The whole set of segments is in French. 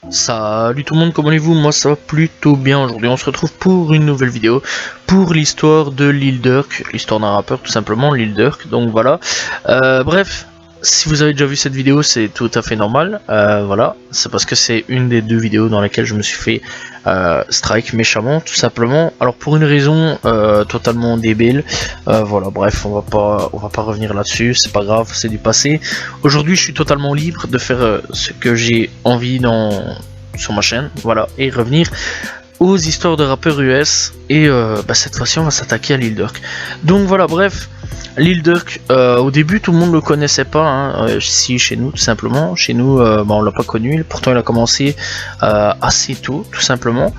Salut tout le monde, comment allez-vous? Moi ça va plutôt bien. Aujourd'hui on se retrouve pour une nouvelle vidéo pour l'histoire de Lil Durk, l'histoire d'un rappeur tout simplement, Lil Durk, donc voilà. Bref, si vous avez déjà vu cette vidéo c'est tout à fait normal, voilà, c'est parce que c'est une des deux vidéos dans lesquelles je me suis fait strike méchamment tout simplement. Alors pour une raison totalement débile, voilà, bref, on va pas revenir là-dessus, c'est pas grave, c'est du passé. Aujourd'hui je suis totalement libre de faire ce que j'ai envie sur ma chaîne, voilà, et revenir aux histoires de rappeurs US, et cette fois-ci on va s'attaquer à Lil Durk. Donc voilà, bref, Lil Durk, au début tout le monde le connaissait pas, hein, ici chez nous tout simplement. Chez nous on l'a pas connu, pourtant il a commencé assez tôt tout simplement.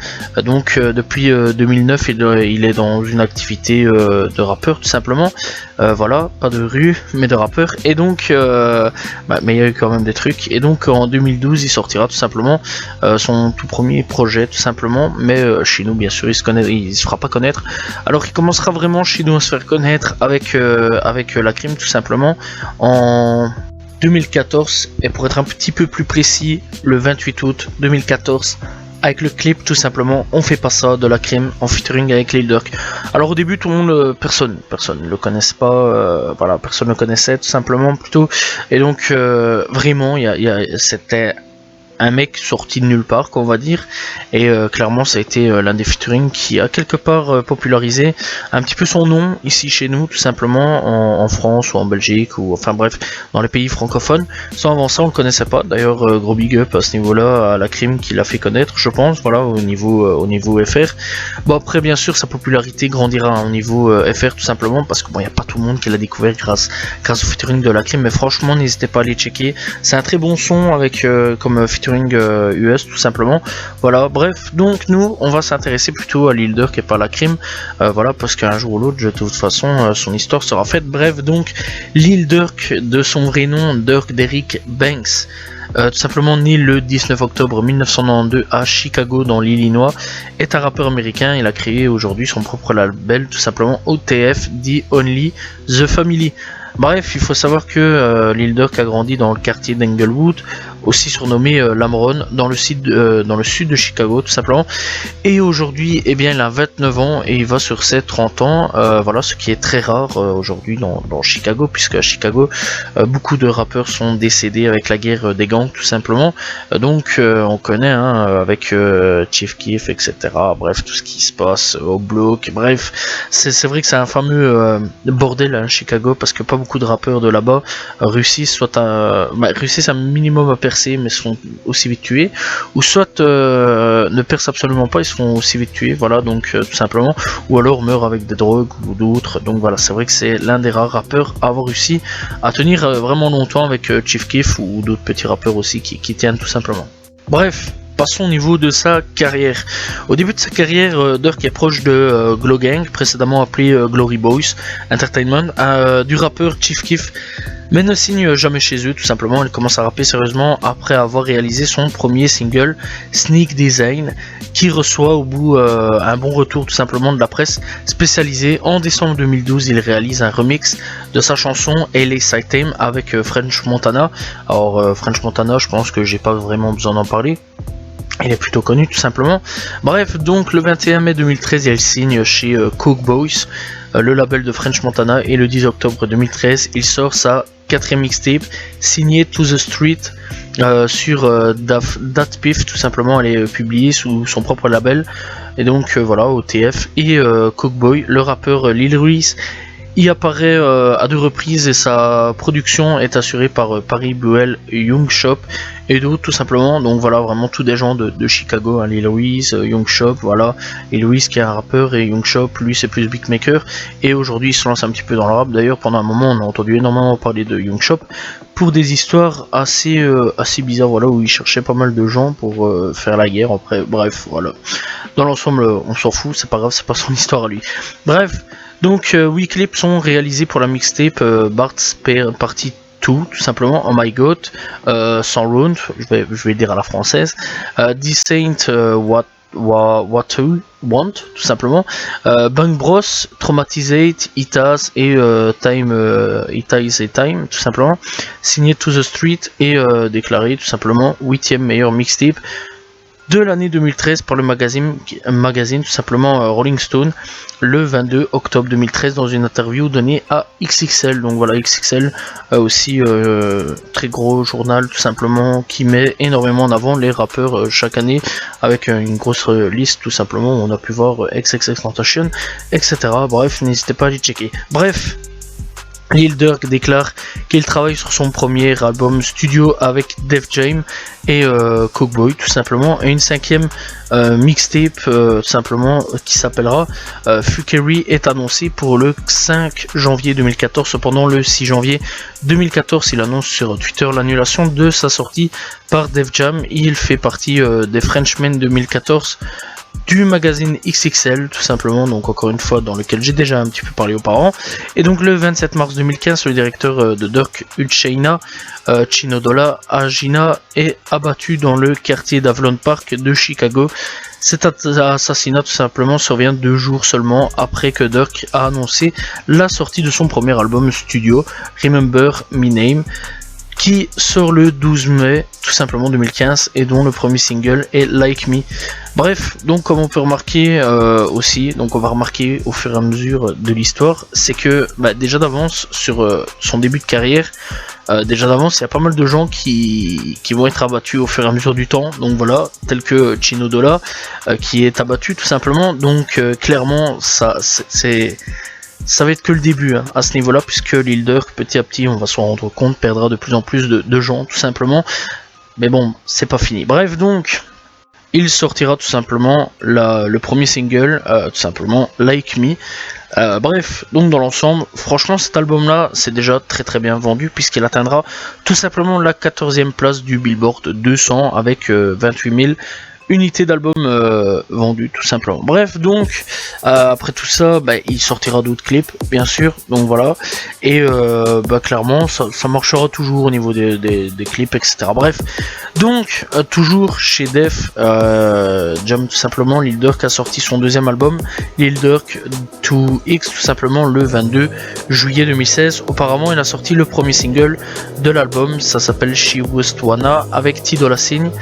Donc depuis 2009 il est dans une activité de rappeur tout simplement. Voilà, pas de rue mais de rappeur, et donc mais il y a eu quand même des trucs, et donc en 2012 il sortira tout simplement son tout premier projet tout simplement, mais chez nous bien sûr il se fera pas connaître. Alors il commencera vraiment chez nous à se faire connaître avec la crime tout simplement en 2014, et pour être un petit peu plus précis le 28 août 2014, avec le clip tout simplement On fait pas ça de la crime en featuring avec Lil Durk. Alors au début tout le monde, personne le connaissait pas, voilà, personne le connaissait tout simplement plutôt, et donc vraiment c'était un mec sorti de nulle part, qu'on va dire, et clairement ça a été l'un des featuring qui a quelque part popularisé un petit peu son nom ici chez nous tout simplement, en France ou en Belgique, ou enfin bref dans les pays francophones. Sans avant ça on le connaissait pas, d'ailleurs gros big up à ce niveau là à la crime qui l'a fait connaître, je pense, voilà, au niveau FR. Bon après bien sûr sa popularité grandira au niveau FR tout simplement parce que bon, il n'y a pas tout le monde qui l'a découvert grâce au featuring de la crime, mais franchement n'hésitez pas à aller checker, c'est un très bon son avec comme featuring US tout simplement. Voilà, bref, donc nous on va s'intéresser plutôt à Lil Durk et pas à la crime, voilà, parce qu'un jour ou l'autre de toute façon son histoire sera faite. Bref, donc Lil Durk, de son vrai nom Durk Derrick Banks, tout simplement né le 19 octobre 1992 à Chicago dans l'Illinois, est un rappeur américain. Il a créé aujourd'hui son propre label tout simplement, OTF, The Only The Family. Bref, il faut savoir que Lil Durk a grandi dans le quartier d'Englewood, aussi surnommé Lamron, dans le sud de Chicago tout simplement, et aujourd'hui eh bien il a 29 ans et il va sur ses 30 ans, voilà, ce qui est très rare aujourd'hui dans Chicago, puisque à Chicago beaucoup de rappeurs sont décédés avec la guerre des gangs tout simplement, donc on connaît, hein, avec Chief Keef, etc., bref, tout ce qui se passe au bloc, bref, c'est vrai que c'est un fameux bordel à Chicago, parce que pas beaucoup de rappeurs de là-bas réussissent réussissent un minimum à percer mais seront aussi vite tués, ou soit ne percent absolument pas, ils seront aussi vite tués, voilà, donc tout simplement, ou alors meurent avec des drogues ou d'autres. Donc voilà, c'est vrai que c'est l'un des rares rappeurs à avoir réussi à tenir vraiment longtemps avec Chief Keef ou d'autres petits rappeurs aussi qui tiennent tout simplement. Bref, passons au niveau de sa carrière. Au début de sa carrière, Durk est proche de Glow Gang, précédemment appelé Glory Boys Entertainment, du rappeur Chief Keef, mais ne signe jamais chez eux tout simplement. Il commence à rapper sérieusement après avoir réalisé son premier single Sneak Design, qui reçoit au bout un bon retour tout simplement de la presse spécialisée. En décembre 2012, il réalise un remix de sa chanson LA Side Time avec French Montana. Alors French Montana, je pense que j'ai pas vraiment besoin d'en parler, il est plutôt connu tout simplement. Bref, donc le 21 mai 2013, il signe chez Coke Boys, le label de French Montana, et le 10 octobre 2013, il sort sa 4ème mixtape signée To The Street sur DatPiff tout simplement. Elle est publiée sous son propre label, et donc voilà, OTF, et Coke Boy, le rappeur Lil Ruiz y apparaît à 2 reprises, et sa production est assurée par Paris Buell, Young Shop et d'autres tout simplement. Donc voilà, vraiment tous des gens de Chicago, hein, Lil Ruiz, Young Shop, voilà, Lil Ruiz qui est un rappeur, et Young Shop lui c'est plus beatmaker, et aujourd'hui il se lance un petit peu dans le rap. D'ailleurs pendant un moment on a entendu énormément parler de Young Shop pour des histoires assez bizarres, voilà, où il cherchait pas mal de gens pour faire la guerre. Après bref, voilà, dans l'ensemble on s'en fout, c'est pas grave, c'est pas son histoire à lui. Bref, donc 8 clips sont réalisés pour la mixtape Bart's Party 2, tout simplement. Oh My God, sans Round, je vais le dire à la française, This Ain't What What You Want, tout simplement. Bang Bros, Traumatized, Itas et Time, tout simplement. Signé To The Street et déclaré tout simplement 8ème meilleur mixtape de l'année 2013 par le magazine tout simplement Rolling Stone le 22 octobre 2013 dans une interview donnée à XXL. Donc voilà, XXL aussi très gros journal tout simplement qui met énormément en avant les rappeurs chaque année avec une grosse liste tout simplement où on a pu voir XXXTentacion, etc. Bref, n'hésitez pas à les checker. Bref, Lil Durk déclare qu'il travaille sur son premier album studio avec Def Jam et Cookboy tout simplement, et une 5ème mixtape tout simplement qui s'appellera Fuckery est annoncé pour le 5 janvier 2014. Cependant le 6 janvier 2014 il annonce sur Twitter l'annulation de sa sortie par Def Jam. Il fait partie des Frenchmen 2014 du magazine XXL tout simplement, donc encore une fois dans lequel j'ai déjà un petit peu parlé auparavant. Et donc le 27 mars 2015 le directeur de Durk, Uchenna Chinodola Agina, est abattu dans le quartier d'Avalon Park de Chicago. Cet assassinat tout simplement survient 2 jours seulement après que Durk a annoncé la sortie de son premier album studio Remember Me Name, qui sort le 12 mai tout simplement 2015 et dont le premier single est Like Me. Bref, donc comme on peut remarquer aussi, donc on va remarquer au fur et à mesure de l'histoire, c'est que déjà d'avance sur son début de carrière, déjà d'avance il y a pas mal de gens qui vont être abattus au fur et à mesure du temps, donc voilà, tel que Chinodola qui est abattu tout simplement, donc clairement ça va être que le début à ce niveau là, puisque Lil Durk petit à petit on va s'en rendre compte perdra de plus en plus de gens tout simplement, mais bon c'est pas fini. Bref, donc il sortira tout simplement le premier single tout simplement Like Me. Bref, donc dans l'ensemble franchement cet album là c'est déjà très bien vendu puisqu'il atteindra tout simplement la 14e place du Billboard 200 avec 28 000 unités d'album vendues tout simplement. Bref, donc après tout ça il sortira d'autres clips bien sûr, donc voilà, et clairement ça marchera toujours au niveau des clips, etc. Bref, donc toujours chez Def Jam tout simplement, Lil Durk a sorti son deuxième album Lil Durk 2X tout simplement le 22 juillet 2016. Auparavant il a sorti le premier single de l'album, ça s'appelle She Was Wanna avec T Dolla $ign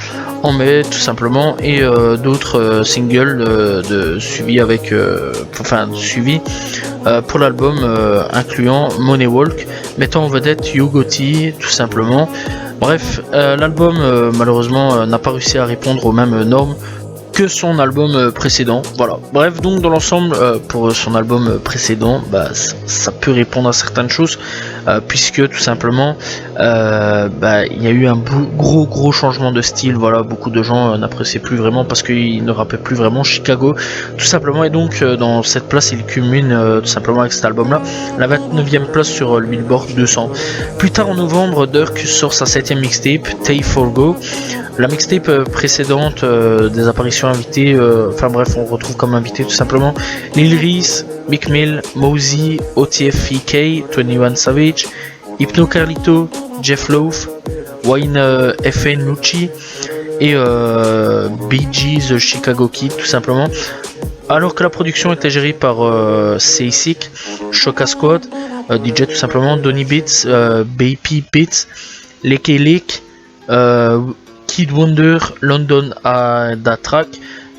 en mai tout simplement, et d'autres singles suivis avec pour l'album incluant Money Walk mettant en vedette You Gotti tout simplement. Bref, l'album malheureusement n'a pas réussi à répondre aux mêmes normes que son album précédent. Voilà. Bref, donc dans l'ensemble, pour son album précédent, ça peut répondre à certaines choses, puisque tout simplement, il y a eu un gros changement de style. Voilà, beaucoup de gens n'appréciaient plus vraiment parce qu'il ne rappait plus vraiment Chicago, tout simplement. Et donc, dans cette place, il culmine tout simplement avec cet album-là, la 29e place sur le Billboard 200. Plus tard en novembre, Durk sort sa 7ème mixtape, Tay For Go. La mixtape précédente des apparitions invitées, on retrouve comme invité tout simplement Lil Reese, Meek Mill, Mosey, OTF-EK, 21 Savage, Hypno Carlito, Jeff Loaf, Wayne FN Nucci et BG The Chicago Kid tout simplement. Alors que la production était gérée par Seisik, Shoka Squad, DJ tout simplement, Donny Beats, Baby Beats, Leke Lake, Kid Wonder, London Datrack,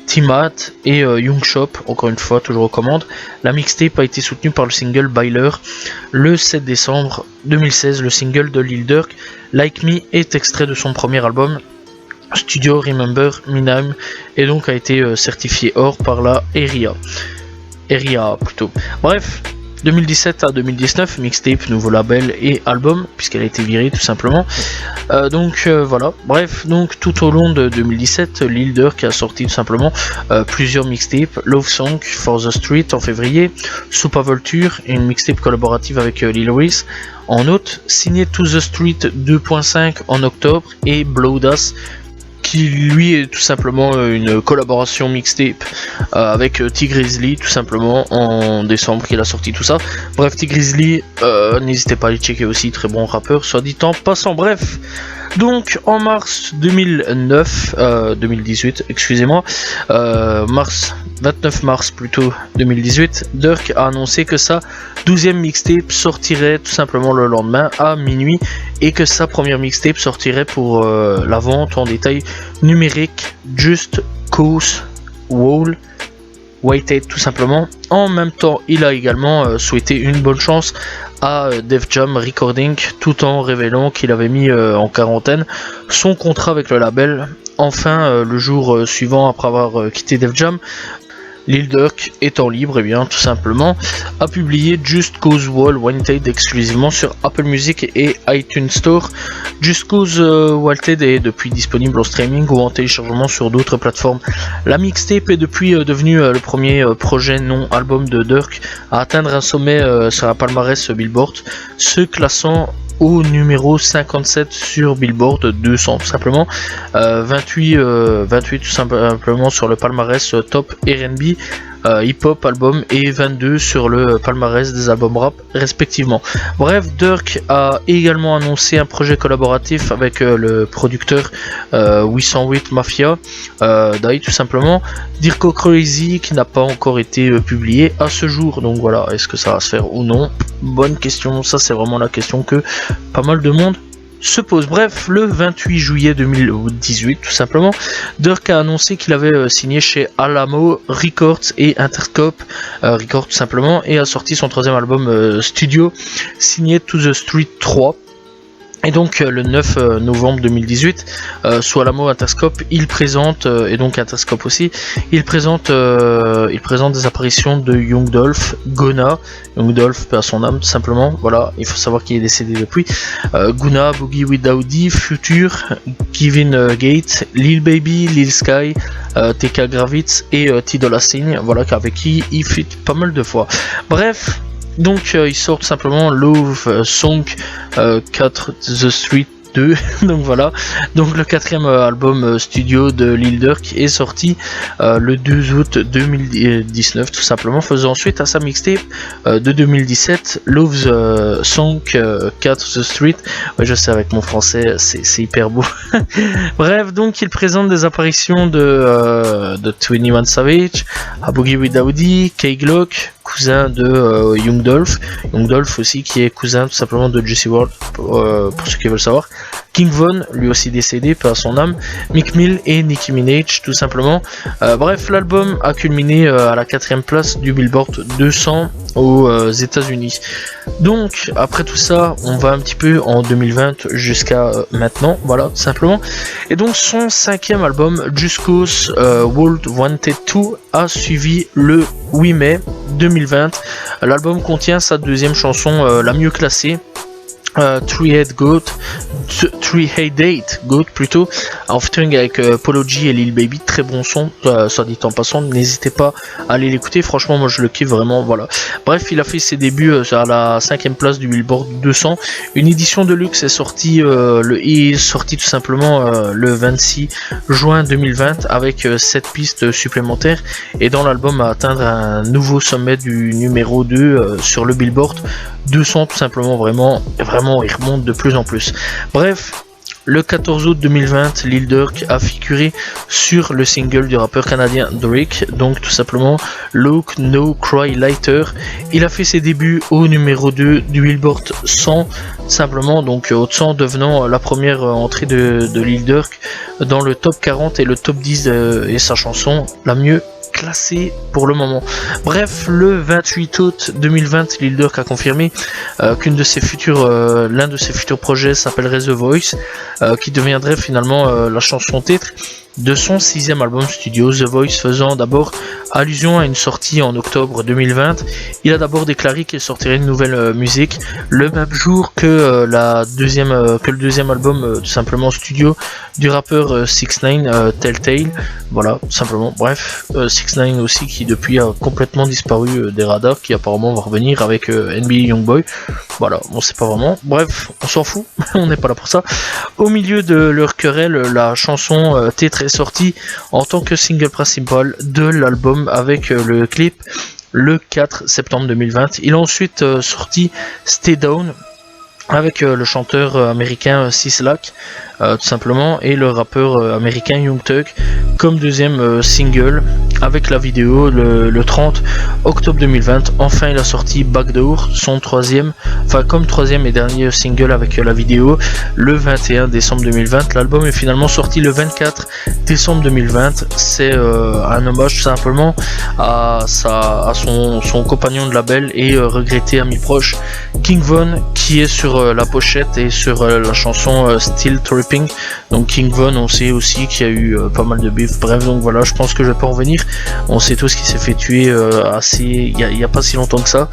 Timat et Young Shop, encore une fois, toujours aux commandes. La mixtape a été soutenue par le single Byler le 7 décembre 2016. Le single de Lil Durk, Like Me, est extrait de son premier album studio Remember Me Name et donc a été certifié or par la ERIA plutôt. Bref, 2017 à 2019, mixtape, nouveau label et album, puisqu'elle a été virée tout simplement. Voilà, bref, donc tout au long de 2017, Lil Durk a sorti tout simplement plusieurs mixtapes, Love Song For The Street en février, Super Vulture, une mixtape collaborative avec Lil Reese en août, signé To The Street 2.5 en octobre et Blowdas qui lui est tout simplement une collaboration mixtape avec T-Grizzly, tout simplement, en décembre qu'il a sorti tout ça. Bref, T-Grizzly, n'hésitez pas à les checker aussi, très bon rappeur, soit dit en passant. Bref, donc en mars 2018, excusez-moi, 29 mars plutôt 2018, Durk a annoncé que sa 12e mixtape sortirait tout simplement le lendemain à minuit et que sa première mixtape sortirait pour la vente en détail numérique Just Cause Wall Whitehead tout simplement. En même temps, il a également souhaité une bonne chance à Def Jam Recording tout en révélant qu'il avait mis en quarantaine son contrat avec le label. Enfin, le jour suivant après avoir quitté Def Jam, Lil Durk, étant libre, et bien tout simplement a publié Just Cause Wall Wanted exclusivement sur Apple Music et iTunes Store. Just Cause Wanted est depuis disponible en streaming ou en téléchargement sur d'autres plateformes. La mixtape est depuis devenue le premier projet non album de Durk à atteindre un sommet sur la palmarès Billboard, se classant au numéro 57 sur Billboard 200 tout simplement, 28 tout simplement sur le palmarès Top R&B hip-hop album et 22 sur le palmarès des albums rap respectivement. Bref, Durk a également annoncé un projet collaboratif avec le producteur 808 Mafia, Die tout simplement, Dirko Crazy, qui n'a pas encore été publié à ce jour. Donc voilà, est-ce que ça va se faire ou non? Bonne question, ça c'est vraiment la question que pas mal de monde se pose. Bref, le 28 juillet 2018 tout simplement, Durk a annoncé qu'il avait signé chez Alamo Records et Interscope Records tout simplement, et a sorti son troisième album studio signé To The Street 3. Et donc le 9 novembre 2018, sous Alamo Interscope, il présente, et donc Interscope aussi, il présente des apparitions de Young Dolph, Gona, Young Dolph paix à son âme tout simplement, voilà, il faut savoir qu'il est décédé depuis, Guna, Boogie with Daoudi, Future, Kevin Gate, Lil Baby, Lil Sky, TK Gravitz et T-Dolla Sign, voilà, avec qui il fit pas mal de fois. Bref, donc il sort tout simplement Love Song 4 The Street 2, donc voilà, donc le quatrième album studio de Lil Durk est sorti le 2 août 2019 tout simplement, faisant suite à sa mixtape de 2017 Love Song 4 The Street. Ouais, je sais, avec mon français c'est hyper beau. Bref, donc il présente des apparitions de 21 Savage, à Boogie with Daoudi, K-Glock, cousin de Young Dolph aussi, qui est cousin tout simplement de Juicy WRLD pour ceux qui veulent savoir, King Von, lui aussi décédé par son âme, Meek Mill et Nicki Minaj tout simplement. Bref, l'album a culminé à la 4ème place du Billboard 200 aux États-Unis. Donc après tout ça, on va un petit peu en 2020 jusqu'à maintenant, voilà tout simplement. Et donc son 5ème album Just Cause World Wanted 2 a suivi le 8 mai 2020. L'album contient sa 2e chanson la mieux classée, Three-Headed Goat plutôt, en featuring avec Polo G et Lil Baby, très bon son, soit dit en passant, n'hésitez pas à aller l'écouter, franchement moi je le kiffe vraiment, voilà. Bref, il a fait ses débuts à la 5ème place du Billboard 200, une édition de luxe est sortie, tout simplement le 26 juin 2020 avec 7 pistes supplémentaires, et dans l'album à atteindre un nouveau sommet du numéro 2 sur le Billboard 200 tout simplement, vraiment il remonte de plus en plus. Bref, le 14 août 2020, Lil Durk a figuré sur le single du rappeur canadien Drake, donc tout simplement Look No Cry Lighter. Il a fait ses débuts au numéro 2 du Billboard 100 simplement, donc au 100, devenant la première entrée de Lil Durk dans le top 40 et le top 10 et sa chanson la mieux classé pour le moment. Bref, le 28 août 2020, Lil Durk a confirmé l'un de ses futurs projets s'appellerait The Voice, qui deviendrait finalement la chanson titre de son 6ème album studio, The Voice, faisant d'abord allusion à une sortie en octobre 2020. Il a d'abord déclaré qu'il sortirait une nouvelle musique le même jour que le deuxième album tout simplement studio du rappeur 6ix9ine, Telltale, voilà tout simplement. Bref, 6ix9ine aussi qui depuis a complètement disparu des radars, qui apparemment va revenir avec NBA Youngboy. voilà, on sait pas vraiment. Bref, on s'en fout, on n'est pas là pour ça. Au milieu de leur querelle, la chanson Titre est sortie en tant que single principal de l'album avec le clip le 4 septembre 2020. Il a ensuite sorti Stay Down avec le chanteur américain Sislak, tout simplement, et le rappeur américain Young Thug comme deuxième single avec la vidéo le 30 octobre 2020. Enfin, il a sorti Backdoor, son troisième, enfin comme troisième et dernier single avec la vidéo le 21 décembre 2020. L'album est finalement sorti le 24 décembre 2020. C'est un hommage tout simplement à son compagnon de label et regretté ami proche King Von, qui est sur la pochette et sur la chanson Still Tripping. Donc King Von, on sait aussi qu'il y a eu pas mal de bif. Bref, donc voilà, je pense que je vais pas en venir. On sait tous qu'il s'est fait tuer il y a pas si longtemps que ça.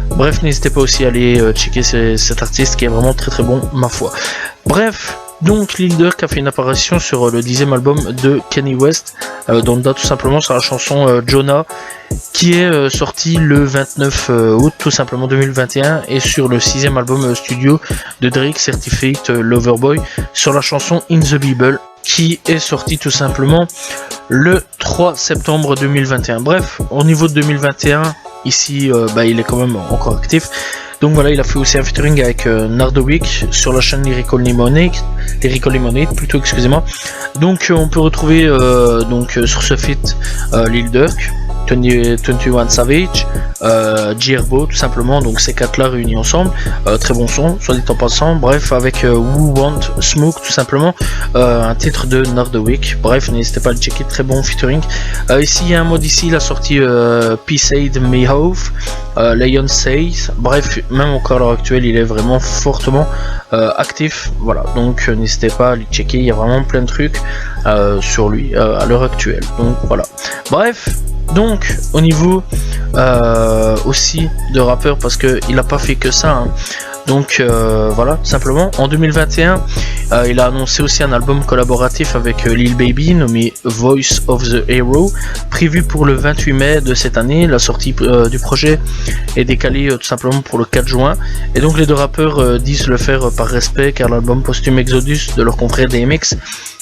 Bref, n'hésitez pas aussi à aller checker cet artiste qui est vraiment très très bon, ma foi. Bref, donc Lil Durk a fait une apparition sur le 10e album de Kanye West, dont date tout simplement sur la chanson Jonah, qui est sorti le 29 août tout simplement 2021, et sur le 6e album studio de Drake, Certified Lover Boy, sur la chanson In the Bible, qui est sorti tout simplement le 3 septembre 2021. Bref, au niveau de 2021, ici il est quand même encore actif. Donc voilà, il a fait aussi un featuring avec Nardowick sur la chaîne Lyrical Lemonade plutôt, excusez-moi. Donc on peut retrouver sur ce feat Lil Durk, 21 Savage, G-Herbo tout simplement, donc ces quatre là réunis ensemble, très bon son, soit dit en passant. Bref, avec Who Want Smoke tout simplement, un titre de Nardowick. Bref, n'hésitez pas à le checker, très bon featuring. Ici il y a un mode, ici il a sorti Peace Aid Mayhove, Lion Says. Bref, même encore à l'heure actuelle il est vraiment fortement actif, voilà, donc n'hésitez pas à le checker, il y a vraiment plein de trucs sur lui à l'heure actuelle, donc voilà. Bref, donc au niveau aussi de rappeur, parce que il a pas fait que ça, hein. Donc voilà, tout simplement en 2021 il a annoncé aussi un album collaboratif avec Lil Baby nommé Voice of the Hero, prévu pour le 28 mai de cette année. La sortie du projet est décalée tout simplement pour le 4 juin, et donc les deux rappeurs disent le faire par respect, car l'album posthume Exodus de leur confrère DMX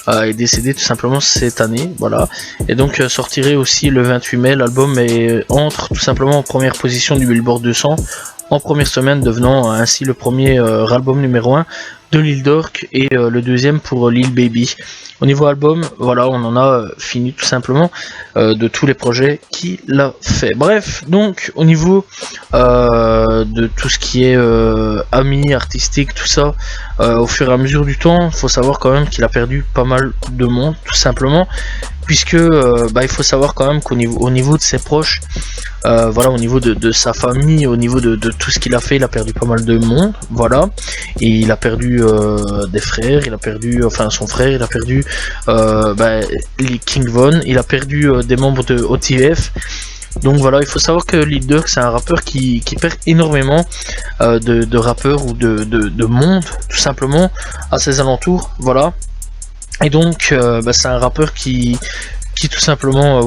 est décédé tout simplement cette année, voilà. Et donc sortirait aussi le 28 mai. L'album entre tout simplement en première position du Billboard 200 en première semaine, devenant ainsi le premier album numéro 1 de Lil Durk et le deuxième pour Lil Baby. Au niveau album, voilà, on en a fini tout simplement de tous les projets qu'il a fait. Bref, donc au niveau de tout ce qui est amis, artistique, tout ça, au fur et à mesure du temps, il faut savoir quand même qu'il a perdu pas mal de monde, tout simplement, puisque il faut savoir quand même qu'au niveau de ses proches, voilà, au niveau de sa famille, au niveau de tout ce qu'il a fait, il a perdu pas mal de monde, voilà. Et il a perdu des frères, il a perdu son frère, il a perdu King Von, il a perdu des membres de OTF. Donc voilà, il faut savoir que Lil Durk, c'est un rappeur qui perd énormément de rappeurs ou de monde tout simplement à ses alentours, voilà. Et donc c'est un rappeur qui tout simplement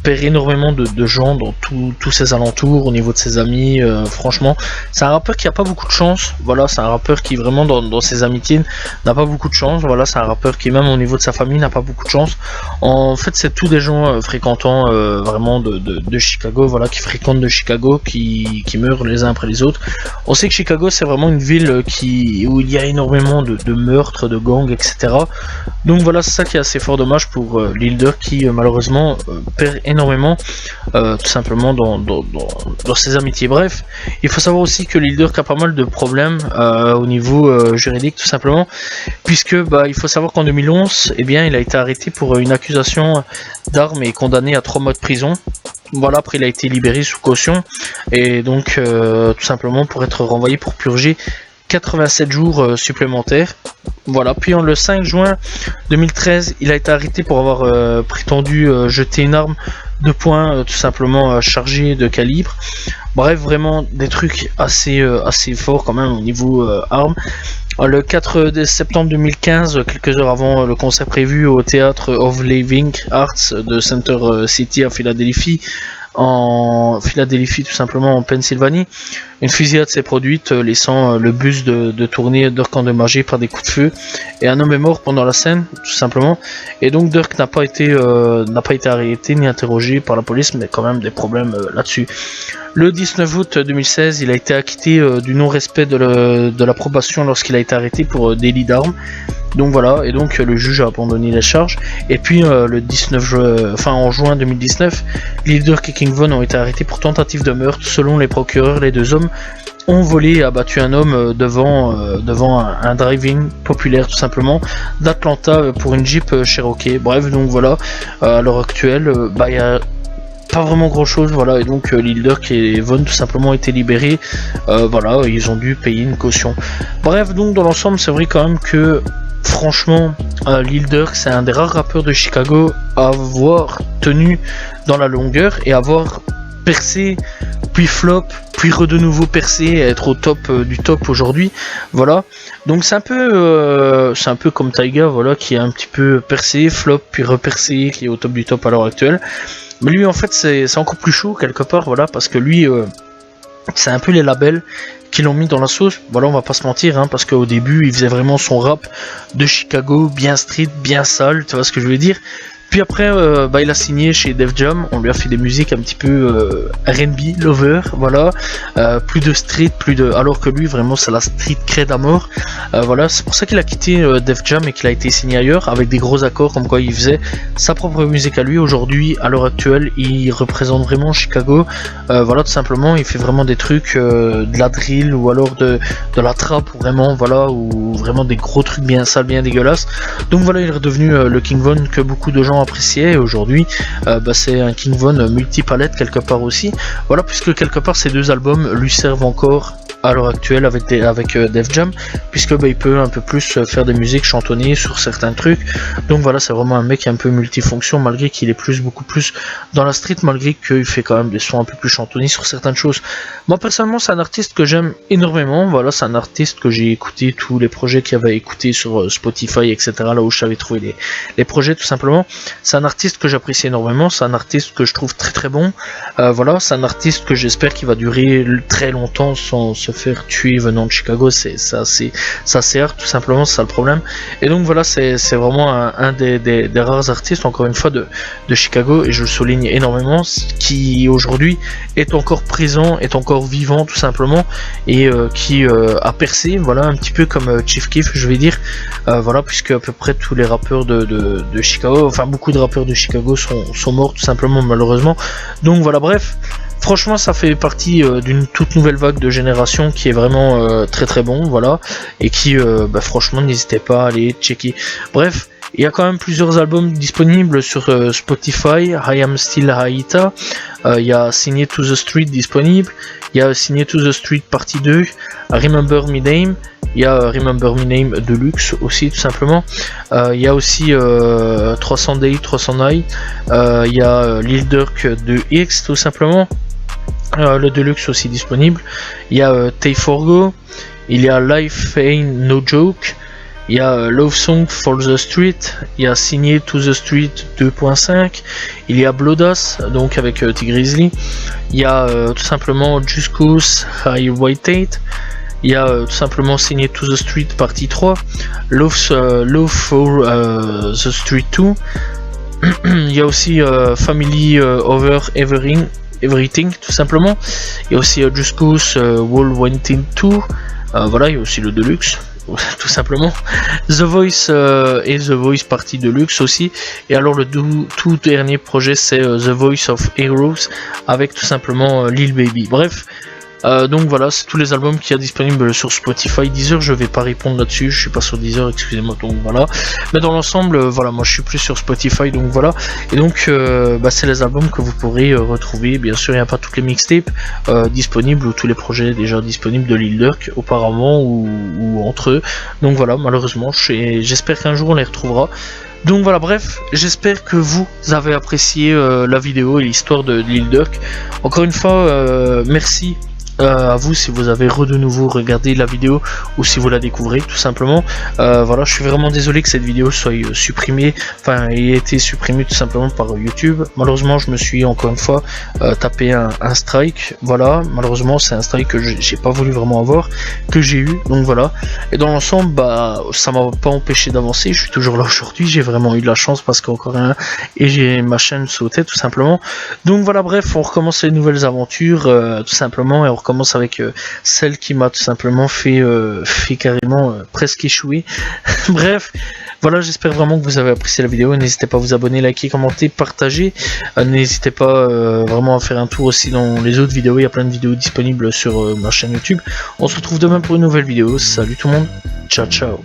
perd énormément de gens dans tous ses alentours, au niveau de ses amis. Franchement, c'est un rappeur qui a pas beaucoup de chance, voilà. C'est un rappeur qui vraiment dans ses amitiés n'a pas beaucoup de chance, voilà. C'est un rappeur qui même au niveau de sa famille n'a pas beaucoup de chance. En fait, c'est tous des gens fréquentant vraiment de Chicago, voilà, qui fréquentent de Chicago, qui meurent les uns après les autres. On sait que Chicago, c'est vraiment une ville où il y a énormément de meurtres, de gangs, etc. Donc voilà, c'est ça qui est assez fort dommage pour Lil Durk, qui malheureusement perd énormément tout simplement dans ses amitiés. Bref, il faut savoir aussi que Lil Durk a pas mal de problèmes au niveau juridique, tout simplement, puisque il faut savoir qu'en 2011, il a été arrêté pour une accusation d'armes et condamné à 3 mois de prison. Voilà, après il a été libéré sous caution, et donc tout simplement pour être renvoyé pour purger 87 jours supplémentaires. Voilà, puis le 5 juin 2013, il a été arrêté pour avoir prétendu jeter une arme de poing tout simplement chargée de calibre. Bref, vraiment des trucs assez forts quand même au niveau armes. Le 4 septembre 2015, quelques heures avant le concert prévu au Theatre of Living Arts de Center City à Philadelphie, Philadelphie, tout simplement en Pennsylvanie. Une fusillade s'est produite, laissant le bus de tournée Dirk endommagé par des coups de feu, et un homme est mort pendant la scène, tout simplement. Et donc Dirk n'a pas été arrêté ni interrogé par la police, mais quand même des problèmes là-dessus. Le 19 août 2016, il a été acquitté du non-respect de la probation lorsqu'il a été arrêté pour délit d'armes. Donc voilà, et donc le juge a abandonné les charges. Et puis en juin 2019, Lil Durk et King Von ont été arrêtés pour tentative de meurtre. Selon les procureurs, les deux hommes ont volé et abattu un homme devant un driving populaire tout simplement d'Atlanta pour une Jeep Cherokee. Bref, donc voilà, à l'heure actuelle, il y a pas vraiment grand chose, voilà, et donc Lil Durk et Von tout simplement ont été libérés, voilà, ils ont dû payer une caution. Bref, donc dans l'ensemble, c'est vrai quand même que franchement, Lil Durk c'est un des rares rappeurs de Chicago à avoir tenu dans la longueur et avoir percé, puis flop, puis de nouveau percé et être au top du top aujourd'hui, voilà. Donc c'est un peu comme Tyga, voilà, qui est un petit peu percé, flop, puis repercé, qui est au top du top à l'heure actuelle. Mais lui en fait c'est encore plus chaud quelque part, voilà, parce que lui c'est un peu les labels qui l'ont mis dans la sauce, voilà, on va pas se mentir, hein, parce qu'au début il faisait vraiment son rap de Chicago, bien street, bien sale, tu vois ce que je veux dire. Puis après, il a signé chez Def Jam, on lui a fait des musiques un petit peu R&B, lover, voilà, plus de street, alors que lui vraiment c'est la street cred à mort, voilà, c'est pour ça qu'il a quitté Def Jam et qu'il a été signé ailleurs, avec des gros accords, comme quoi il faisait sa propre musique à lui. Aujourd'hui, à l'heure actuelle, il représente vraiment Chicago, voilà, tout simplement, il fait vraiment des trucs, de la drill, ou alors de la trap, vraiment, voilà, ou vraiment des gros trucs bien sales, bien dégueulasses. Donc voilà, il est redevenu le King Von que beaucoup de gens apprécié, et aujourd'hui c'est un King Von multipalette quelque part aussi, voilà, puisque quelque part ces deux albums lui servent encore à l'heure actuelle avec Def Jam, puisque il peut un peu plus faire des musiques chantonnées sur certains trucs. Donc voilà, c'est vraiment un mec un peu multifonction, malgré qu'il est beaucoup plus dans la street, malgré qu'il fait quand même des sons un peu plus chantonnés sur certaines choses. Moi personnellement, c'est un artiste que j'aime énormément, voilà, c'est un artiste que j'ai écouté tous les projets qu'il y avait écouté sur Spotify, etc., là où je savais trouver les projets tout simplement. C'est un artiste que j'apprécie énormément, c'est un artiste que je trouve très très bon, voilà, c'est un artiste que j'espère qu'il va durer très longtemps sans se faire tuer venant de Chicago, c'est assez rare, tout simplement, c'est ça le problème. Et donc voilà, c'est vraiment un des rares artistes, encore une fois, de Chicago, et je le souligne énormément, qui aujourd'hui est encore présent, est encore vivant tout simplement, et qui a percé, voilà, un petit peu comme Chief Keef, je vais dire, voilà, puisque à peu près tous les rappeurs de Chicago, enfin beaucoup de rappeurs de Chicago sont morts tout simplement, malheureusement. Donc voilà, bref, franchement ça fait partie d'une toute nouvelle vague de génération qui est vraiment très très bon, voilà, et qui franchement n'hésitez pas à aller checker. Bref, il y a quand même plusieurs albums disponibles sur Spotify. I Am Still Haïta, il y a Signé to the Street disponible, il y a Signé to the Street partie 2, Remember Me Name, il y a Remember Me Name Deluxe aussi tout simplement, il y a aussi 300 Day, 300 Night, il y a Lil Durk de X tout simplement, le Deluxe aussi disponible, il y a Tay Forgo, il y a Life Ain't No Joke, il y a Love Song for the Street, il y a Signé to the Street 2.5, il y a Bloodas, donc avec T-Grizzly, il y a tout simplement Just Cause High White Tate, il y a tout simplement Signé to the Street partie 3, Love for the Street 2, il y a aussi Family Over Everything tout simplement, il y a aussi Just Cause Wall Wanting 2, voilà, il y a aussi le Deluxe tout simplement, The Voice et The Voice partie Deluxe aussi, et alors le tout dernier projet c'est The Voice of Heroes avec tout simplement Lil Baby. Bref, donc voilà, c'est tous les albums qu'il y a disponibles sur Spotify. Deezer, je vais pas répondre là-dessus, je suis pas sur Deezer, excusez-moi, donc voilà. Mais dans l'ensemble, voilà, moi je suis plus sur Spotify, donc voilà. Et donc, c'est les albums que vous pourrez retrouver. Bien sûr, il n'y a pas toutes les mixtapes disponibles, ou tous les projets déjà disponibles de Lil Durk auparavant, ou entre eux. Donc voilà, malheureusement, j'espère qu'un jour on les retrouvera. Donc voilà, bref, j'espère que vous avez apprécié la vidéo et l'histoire de Lil Durk. Encore une fois, merci à vous si vous avez de nouveau regardé la vidéo ou si vous la découvrez tout simplement. Voilà, je suis vraiment désolé que cette vidéo soit supprimée, enfin ait été supprimée tout simplement par YouTube. Malheureusement je me suis encore une fois tapé un strike, voilà, malheureusement c'est un strike que j'ai pas voulu vraiment avoir, que j'ai eu, donc voilà. Et dans l'ensemble, bah ça m'a pas empêché d'avancer, je suis toujours là aujourd'hui, j'ai vraiment eu de la chance parce qu'encore un et j'ai ma chaîne sautait tout simplement. Donc voilà, bref, on recommence les nouvelles aventures tout simplement, et on recommence avec celle qui m'a tout simplement fait carrément presque échouer. Bref, voilà, j'espère vraiment que vous avez apprécié la vidéo. N'hésitez pas à vous abonner, liker, commenter, partager. N'hésitez pas vraiment à faire un tour aussi dans les autres vidéos, il y a plein de vidéos disponibles sur ma chaîne YouTube. On se retrouve demain pour une nouvelle vidéo. Salut tout le monde, ciao ciao.